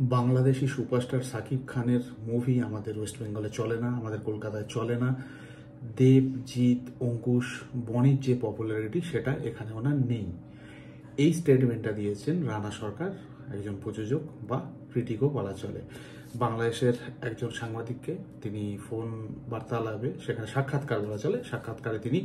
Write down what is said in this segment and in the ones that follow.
Bangladeshi superstar Shakib খানের movie আমাদের West বেঙ্গলে চলে না, আমাদের কলকাতায় চলে না। দেব, জিৎ, অঙ্কুশ, বনির যে পপুলারিটি সেটা এখানে ওনার নেই। এই স্টেটমেন্টটা দিয়েছেন রানা সরকার, একজন প্রযোজক বা ক্রিটিকও বলা চলে। বাংলাদেশের একজন সাংবাদিককে তিনি ফোন বার্তালাপে, সেখানে সাক্ষাৎকার বলা চলে, সাক্ষাৎকারে তিনি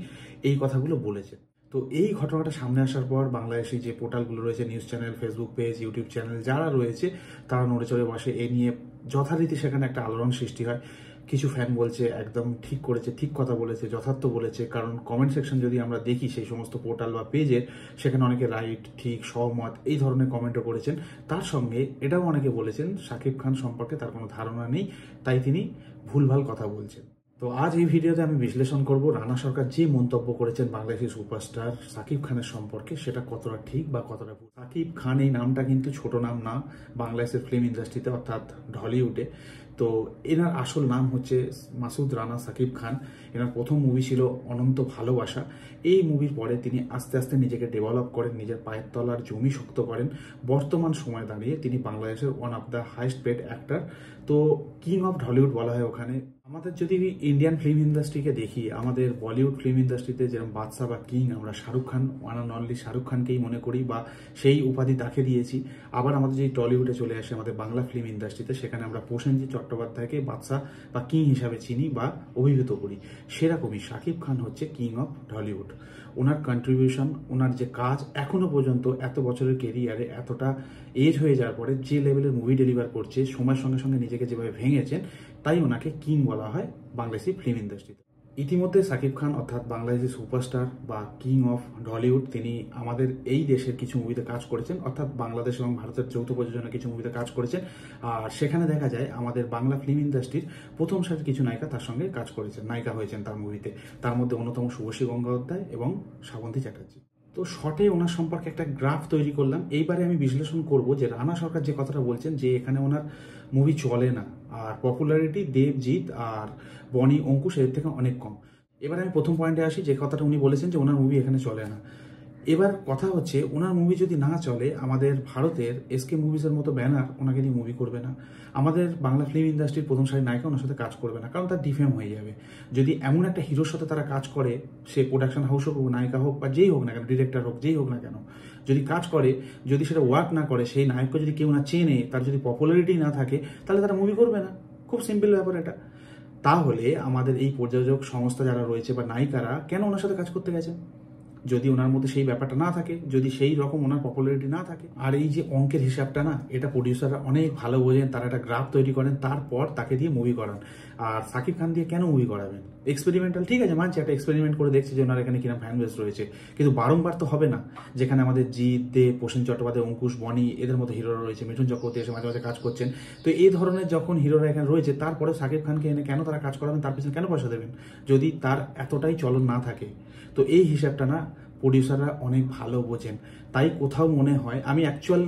এই কথাগুলো বলেছেন। তো এই ঘটনাটা সামনে আসার পর বাংলাদেশি যে পোর্টালগুলো রয়েছে, news channel, Facebook page, YouTube channel যারা রয়েছে তারা নড়ে চড়ে বসে। এ নিয়ে যথারীতি সেখানে একটা আলোড়ন সৃষ্টি হয়। কিছু ফ্যান বলছে একদম ঠিক করেছে, ঠিক কথা বলেছে, যথার্থ বলেছে। কারণ কমেন্ট সেকশন যদি আমরা দেখি সেই সমস্ত পোর্টাল বা পেজের, সেখানে অনেকে রাইট, ঠিক, সহমত এই ধরনের কমেন্টও করেছেন। তার সঙ্গে এটাও অনেকে বলেছেন সাকিব খান সম্পর্কে তার কোনো ধারণা নেই, তাই তিনি ভুলভাল কথা বলছেন। তো আজ এই ভিডিওতে আমি বিশ্লেষণ করব রানা সরকার যে মন্তব্য করেছেন বাংলাদেশের সুপারস্টার সাকিব খানের সম্পর্কে, সেটা কতটা ঠিক বা কতটা ভুল। সাকিব খান এই নামটা কিন্তু ছোট নাম না বাংলাদেশের ফিল্ম ইন্ডাস্ট্রিতে, অর্থাৎ ঢলিউডে। তো এনার আসল নাম হচ্ছে মাসুদ রানা সাকিব খান। এনার প্রথম মুভি ছিল অনন্ত ভালোবাসা। এই মুভির পরে তিনি আস্তে আস্তে নিজেকে ডেভেলপ করেন, নিজের পায়ের তলার জমি শক্ত করেন। বর্তমান সময় দাঁড়িয়ে তিনি বাংলাদেশের one of the highest paid actor. তো কিং অফ ঢলিউড বলা হয় ওখানে। আমাদের যদি ইন্ডিয়ান ফিল্ম ইন্ডাস্ট্রিকে দেখি, আমাদের বলিউড ফিল্ম ইন্ডাস্ট্রিতে যেরকম বাদশা বা কিং, আমরা Shahrukh Khan, one and only Shahrukh খানকেই মনে করি বা সেই উপাধি তাকে দিয়েছি। আবার আমাদের যদি টলিউডে চলে আসে, আমাদের বাংলা ফিল্ম ইন্ডাস্ট্রিতে, সেখানে আমরা প্রসেনজিৎ চট্টোপাধ্যায়কে বাদশা বা কিং হিসাবে চিনি বা অভিভূত করি। সেরকমই শাকিব খান হচ্ছে কিং অফ ঢলিউড। ওনার কন্ট্রিবিউশন, ওনার যে কাজ, এখনো পর্যন্ত এত বছরের কেরিয়ারে এতটা এজ হয়ে যাওয়ার পরে যে লেভেলের মুভি ডেলিভার করছে, সময়ের সঙ্গে সঙ্গে নিজেকে যেভাবে ভেঙেছেন, তাই ওনাকে কিং বলা হয় বাংলাদেশি ফিল্ম ইন্ডাস্ট্রিতে। ইতিমধ্যে সাকিব খান অর্থাৎ বাংলাদেশি সুপারস্টার বা কিং অফ ঢলিউড, তিনি আমাদের এই দেশের কিছু মুভিতে কাজ করেছেন, অর্থাৎ বাংলাদেশ এবং ভারতের যৌথ প্রযোজনা কিছু মুভিতে কাজ করেছেন। আর সেখানে দেখা যায় আমাদের বাংলা ফিল্ম ইন্ডাস্ট্রির প্রথম সারির কিছু নায়িকা তার সঙ্গে কাজ করেছেন, নায়িকা হয়েছেন তার মুভিতে। তার মধ্যে অন্যতম শুভশ্রী গঙ্গোপাধ্যায় এবং শ্রাবন্তী চ্যাটার্জি। তো শর্টে ওনার সম্পর্কে একটা গ্রাফ তৈরি করলাম। এইবারে আমি বিশ্লেষণ করব যে রানা সরকার যে কথাটা বলছেন যে এখানে ওনার মুভি চলে না, আর পপুলারিটি দেবজিৎ আর বনি, অঙ্কুশ এর থেকে অনেক কম। এবার আমি প্রথম পয়েন্টে আসি, যে কথাটা উনি বলেছেন যে ওনার মুভি এখানে চলে না। এবার কথা হচ্ছে, ওনার মুভি যদি না চলে, আমাদের ভারতের এসকে মুভিজের মতো ব্যানার ওনাকে নিয়ে মুভি করবে না। আমাদের বাংলা ফিল্ম ইন্ডাস্ট্রির প্রথম সারির নায়িকা ওনার সাথে কাজ করবে না, কারণ তার ডিফেম হয়ে যাবে। যদি এমন একটা হিরোর সাথে তারা কাজ করে, সে প্রোডাকশন হাউস হোক, নায়িকা হোক বা যেই হোক না কেন, ডিরেক্টর হোক, যেই হোক না কেন, যদি কাজ করে, যদি সেটা ওয়ার্ক না করে, সেই নায়ককে যদি কেউ না চেনে, তার যদি পপুলারিটি না থাকে, তাহলে তারা মুভি করবে না। খুব সিম্পল ব্যাপার এটা। তাহলে আমাদের এই প্রযোজক সংস্থা যারা রয়েছে বা নায়িকারা কেন ওনার সাথে কাজ করতে গেছে? যদি ওনার মধ্যে সেই ব্যাপারটা না থাকে, যদি সেই রকম ওনার পপুলারিটি না থাকে। আর এই যে অঙ্কের হিসাবটা না, এটা প্রডিউসাররা অনেক ভালো বোঝেন, তারা একটা গ্রাফ তৈরি করেন, তারপর তাকে দিয়ে মুভি করান। আর সাকিব খান দিয়ে কেন মুভি করাবেন? এক্সপেরিমেন্টাল, ঠিক আছে, মানছি, একটা এক্সপেরিমেন্ট করে দেখছে যে ওনার এখানে কিরকম ফ্যান বেস রয়েছে, কিন্তু বারংবার তো হবে না। যেখানে আমাদের জিৎ, দেব, প্রসেনজিৎ চট্টোপাধ্যায়, অঙ্কুশ, বনি এদের মতো হিরোরা রয়েছে, মিঠুন চক্রবর্তী এসে মাঝে মাঝে কাজ করছেন। তো এই ধরনের যখন হিরোরা এখানে রয়েছে, তারপরে সাকিব খানকে এনে কেন তারা কাজ করাবেন? তার পিছনে কেন পয়সা দেবেন যদি তার এতটাই চলন না থাকে? তো এই হিসাবটা না প্রডিউসাররা অনেক ভালো বোঝেন। তাই কোথাও মনে হয়, আমি অ্যাকচুয়াল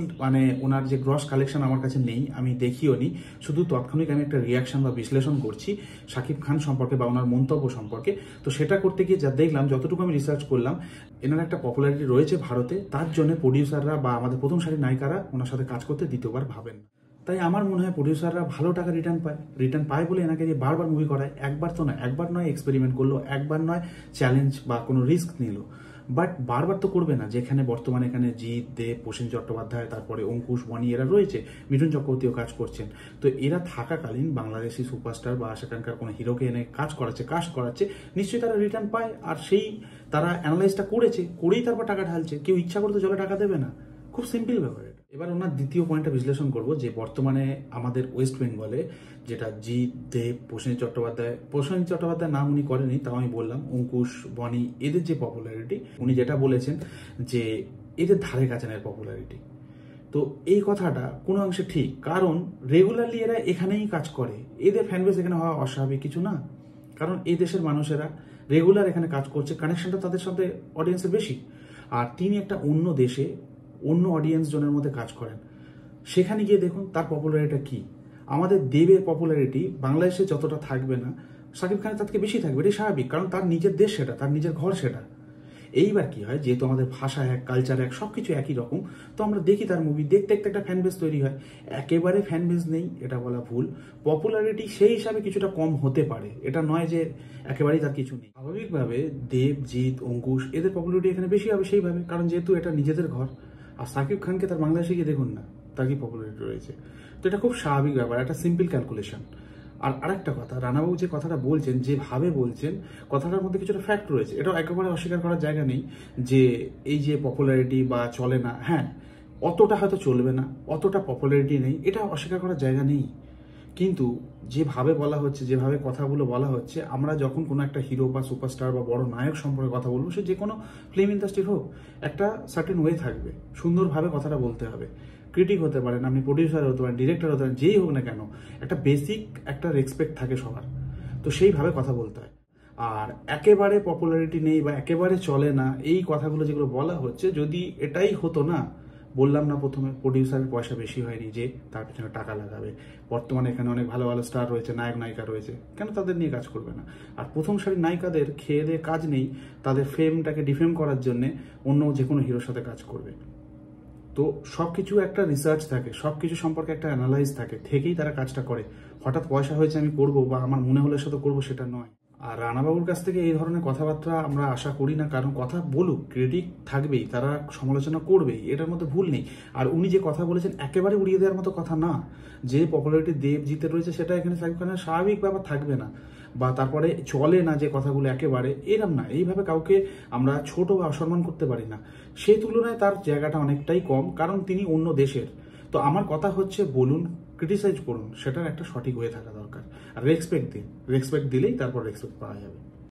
ওনার যে গ্রস কালেকশন আমার কাছে নেই, আমি দেখিও নি, শুধু তৎক্ষণিক আমি একটা রিয়াকশন বা বিশ্লেষণ করছি সাকিব খান সম্পর্কে বা ওনার মন্তব্য সম্পর্কে। তো সেটা করতে গিয়ে যা দেখলাম, যতটুকু আমি রিসার্চ করলাম, এনার একটা পপুলারিটি রয়েছে ভারতে, তার জন্য প্রডিউসাররা বা আমাদের প্রথম সারির নায়িকারা ওনার সাথে কাজ করতে দ্বিতীয়বার ভাবেন। তাই আমার মনে হয় প্রডিউসাররা ভালো টাকা রিটার্ন পায় বলে এনাকে যে বারবার মুভি করায়। একবার তো না, একবার নয় এক্সপেরিমেন্ট করলো, একবার নয় চ্যালেঞ্জ বা কোনো রিস্ক নিল, বাট বারবার তো করবে না। যেখানে বর্তমানে এখানে জিৎ, দেব, প্রসেনজিৎ চট্টোপাধ্যায়, তারপরে অঙ্কুশ, বনি এরা রয়েছে, মিঠুন চক্রবর্তীও কাজ করছেন। তো এরা থাকাকালীন বাংলাদেশি সুপারস্টার বা সেখানকার কোনো হিরোকে এনে কাজ করাচ্ছে, নিশ্চয়ই তারা রিটার্ন পায়। আর সেই তারা অ্যানালাইজটা করেই তারপর টাকা ঢালছে। কেউ ইচ্ছা করতে জলে টাকা দেবে না। খুব সিম্পল ব্যাপার। এবার ওনার দ্বিতীয় পয়েন্টটা বিশ্লেষণ করব, যে বর্তমানে আমাদের ওয়েস্ট বেঙ্গলে যেটা জিৎ, দেব, প্রসেনজিৎ চট্টোপাধ্যায় নাম উনি করেনি, তাও আমি বললাম, অঙ্কুশ, বনি এদের যে পপুলারিটি, উনি যেটা বলেছেন যে এদের ধারে কাছে নেয় পপুলারিটি। তো এই কথাটা কোনো অংশে ঠিক, কারণ রেগুলারলি এরা এখানেই কাজ করে, এদের ফ্যানবেস এখানে হওয়া অস্বাভাবিক কিছু না। কারণ এই দেশের মানুষেরা রেগুলার এখানে কাজ করছে, কানেকশনটা তাদের সাথে অডিয়েন্সের বেশি। আর তিনি একটা অন্য দেশে অন্য অডিয়েন্স জনের মধ্যে কাজ করেন, সেখানে গিয়ে দেখুন তার পপুলারিটি কি। আমাদের দেবের পপুলারিটি বাংলাদেশে যতটা থাকবে না, সাকিব খানের তার থেকে বেশি থাকবে, এটাই স্বাভাবিক, কারণ তার নিজের দেশ সেটা, তার নিজের ঘর সেটা। এইবার কি হয়, যেহেতু আমাদের ভাষা এক, কালচার এক, সবকিছু একই রকম, তো আমরা দেখি তার মুভি, দেখতে দেখতে একটা ফ্যান বেস তৈরি হয়। একেবারে ফ্যান বেস নেই এটা বলা ভুল, পপুলারিটি সেই হিসাবে কিছুটা কম হতে পারে, এটা নয় যে একেবারেই তার কিছু নেই। স্বাভাবিকভাবে দেব, জিৎ, অঙ্কুশ এদের পপুলারিটি এখানে বেশি হবে সেইভাবে, কারণ যেহেতু এটা নিজেদের ঘর। আর সাকিব খানকে তার বাংলাদেশে গিয়ে দেখুন না, তার কি পপুলারিটি রয়েছে। তো এটা খুব স্বাভাবিক ব্যাপার, একটা সিম্পল ক্যালকুলেশন। আর আরেকটা কথা, রানাবাবু যে কথাটা বলছেন, যেভাবে বলছেন, কথাটার মধ্যে কিছুটা ফ্যাক্ট রয়েছে, এটাও একেবারে অস্বীকার করার জায়গা নেই যে এই যে পপুলারিটি বা চলে না, হ্যাঁ অতটা হয়তো চলবে না, অতটা পপুলারিটি নেই, এটা অস্বীকার করার জায়গা নেই। কিন্তু যেভাবে বলা হচ্ছে, যেভাবে কথাগুলো বলা হচ্ছে, আমরা যখন কোনো একটা হিরো বা সুপারস্টার বা বড় নায়ক সম্পর্কে কথা বলবো, সে যে কোনো ফিল্ম ইন্ডাস্ট্রির হোক, একটা সার্টেন ওয়ে থাকবে, সুন্দরভাবে কথাটা বলতে হবে। ক্রিটিক হতে পারেন, আপনি প্রডিউসার হতে পারেন, ডিরেক্টর হতে পারেন, যেই হোক না কেন, একটা বেসিক একটা রেসপেক্ট থাকে সবার, তো সেইভাবে কথা বলতে হয়। আর একেবারে পপুলারিটি নেই বা একেবারে চলে না, এই কথাগুলো যেগুলো বলা হচ্ছে, যদি এটাই হতো না, বললাম না প্রথমে, প্রডিউসারের পয়সা বেশি হয়নি যে তার পিছনে টাকা লাগাবে। বর্তমানে এখানে অনেক ভালো ভালো স্টার রয়েছে, নায়ক নায়িকা রয়েছে, কেন তাদের নিয়ে কাজ করবে না? আর প্রথম সারির নায়িকাদের খেয়ে দিয়ে কাজ নেই, তাদের ফেমটাকে ডিফেম করার জন্য অন্য যে কোনো হিরোর সাথে কাজ করবে। তো সব কিছু একটা রিসার্চ থাকে, সব কিছু সম্পর্কে একটা অ্যানালাইজ থাকে, থেকেই তারা কাজটা করে। হঠাৎ পয়সা হয়েছে আমি করবো বা আমার মনে হলে সাথে করবো, সেটা নয়। আর রানাবাবুর কাছ থেকে এই ধরনের কথাবার্তা আমরা আশা করি না, কারণ কথা বলুক, ক্রিটিক থাকবেই, তারা সমালোচনা করবেই, এটার মধ্যে ভুল নেই। আর উনি যে কথা বলেছেন একেবারে উড়িয়ে দেওয়ার মতো কথা না। যে পপুলারিটি দেব জিতে রয়েছে, সেটা এখানে সাকিব খানের স্বাভাবিক ব্যাপার থাকবে না, বা তারপরে চলে না যে কথাগুলো, একেবারে এরম না। এইভাবে কাউকে আমরা ছোট বা অসম্মান করতে পারি না। সেই তুলনায় তার জায়গাটা অনেকটাই কম, কারণ তিনি অন্য দেশের। তো আমার কথা হচ্ছে, বলুন, ক্রিটিসাইজ করুন, সেটার একটা সঠিক হয়ে থাকা দরকার। আর রেসপেক্ট দিন, রেসপেক্ট দিলেই তারপর রেসপেক্ট পাওয়া যাবে।